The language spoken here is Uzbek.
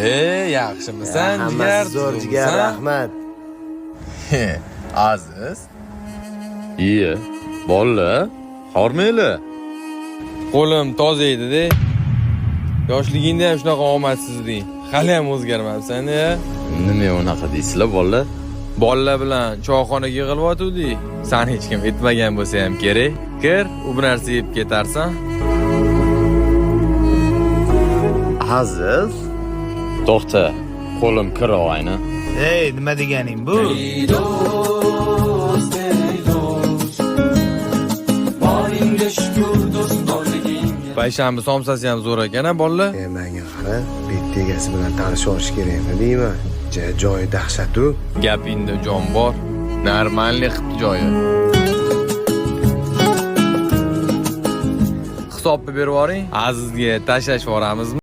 Yaxshimisan? Hammasi zo'r jigar, rahmat. Aziz. Iye, bolla, hormayli. Qo'lim toza edi-da. Yoshligingda ham shunaqa omadsizding. Hali ham o'zgarmabsan-a? Nima unaqa deysizlar, bolla? Bolla bilan choyxonaga yig'ilyotuvdik. San hech kim etmagan bo'lsa ham kerak. Kir, u bir narsa yeb ketarsan. Aziz. To'xta, qo'lim kir oyni. Ey, nima deganing bu? Payshanba somsasi ham zo'r ekan-a, bolla? Menga qara, bitta egasi bilan tanishib olish kerakmi deyman. Joyi dahshat-u. Gapingda jon bor. Normalniy qilibdi joyi. Hisobni berib yuboring. Azizga tashlash boramizmi?